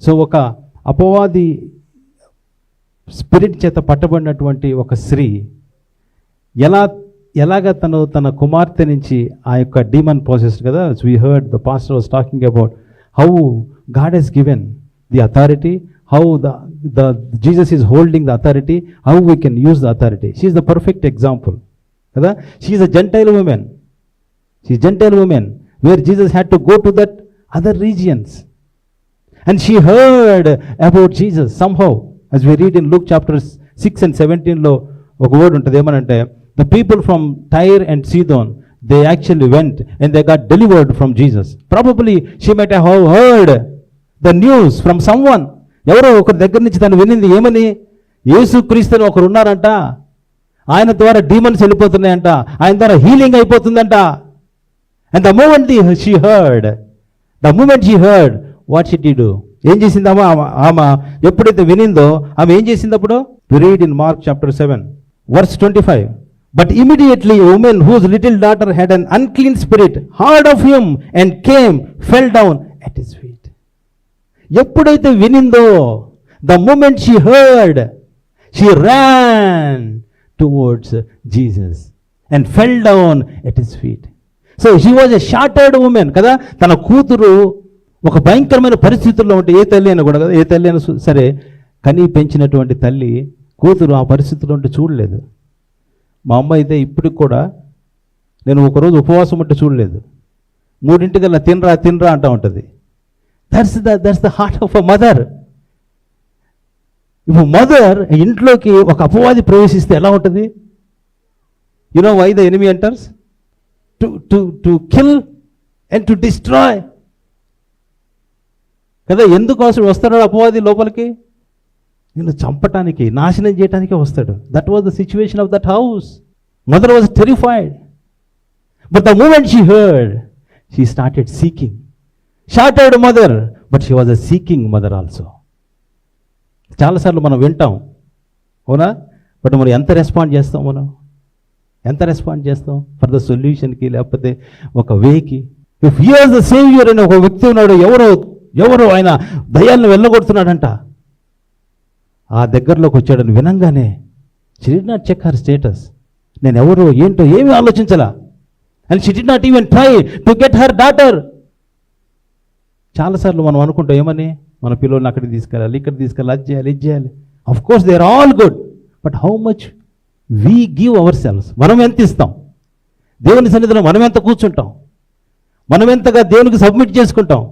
So ఒక అపవాది spirit చేత పట్టబడినటువంటి ఒక స్త్రీ ఎలాగ తన కుమార్తె నుంచి ఆ యొక్క డీమన్ ప్రాసెస్ కదా. We heard the pastor was talking about how God he's given the authority, how the Jesus is holding the authority, how we can use the authority. She is the perfect example kada. She is a Gentile woman. She is Gentile woman where Jesus had to go to that other regions, and she heard about Jesus somehow. As we read in Luke chapter 6 and 17 lo oka word untadi emanante, the people from Tyre and Sidon, they actually went and they got delivered from Jesus. Probably she might have heard the news from someone. ఎవరో ఒకరి దగ్గర నుంచి తను వినింది ఏమని, యేసుక్రీస్తుని ఒకరు ఉన్నారంట, ఆయన ద్వారా డీమన్స్ వెళ్ళిపోతున్నాయంట, ఆయన ద్వారా హీలింగ్ అయిపోతుందంట. And the moment she heard what she do, ఏం చేసింది ఆమె ఎప్పుడైతే వినిందో ఆమె ఏం చేసింది అప్పుడు? We read in Mark chapter 7 verse 25. But immediately a woman whose little daughter had an unclean spirit heard of him and came, fell down at his feet. ఎప్పుడైతే వినిందో, the moment she heard, she ran towards Jesus and fell down at his feet. So she was a shattered woman కదా. తన కూతురు ఒక భయంకరమైన పరిస్థితుల్లో ఉంటే, ఏ తల్లి అయినా కూడా కదా, ఏ తల్లి అయినా సరే, కని పెంచినటువంటి తల్లి కూతురు ఆ పరిస్థితుల్లో ఉంటే చూడలేదు. మా అమ్మ అయితే ఇప్పటికి కూడా, నేను ఒకరోజు ఉపవాసం ఉంటే చూడలేదు, 3 తినరా అంటూ ఉంటుంది. That's the heart of a mother. If a mother ఇంట్లోకి ఒక అపవాది ప్రవేశిస్తే ఎలా ఉంటుంది? You know why the enemy enters? To kill and to destroy. కదా, ఎందుకోసం వస్తాడు అపవాది లోపలికి? నిన్ను చంపటానికి, నాశనం చేయటానికే వస్తాడు. That was the situation of that house. Mother was terrified. But the moment she heard, she started seeking. Shattered mother, but she was a seeking mother also. చాలాసార్లు మనం వింటాం, అవునా? బట్ మనం ఎంత రెస్పాండ్ చేస్తాం ఫర్ ద సొల్యూషన్కి, లేకపోతే ఒక వేకి? If he is the saviour అని ఒక వ్యక్తి ఉన్నాడు, ఎవరో ఆయన దయ్యాలను వెళ్ళగొడుతున్నాడంట, ఆ దగ్గరలోకి వచ్చాడని వినంగానే she did not check her status. నేను ఎవరో ఏంటో ఏమీ ఆలోచించలా. And she did not even try to get her daughter. చాలాసార్లు మనం అనుకుంటాం ఏమని, మన పిల్లల్ని అక్కడికి తీసుకెళ్ళాలి, ఇక్కడ తీసుకెళ్ళాలి, అది చేయాలి. Of course they are all good, but how much we give ourselves? మనం ఎంత ఇస్తాం దేవుని సన్నిధిలో? మనం ఎంత కూర్చుంటాం? మనం ఎంతగా దేవునికి సబ్మిట్ చేసుకుంటాం?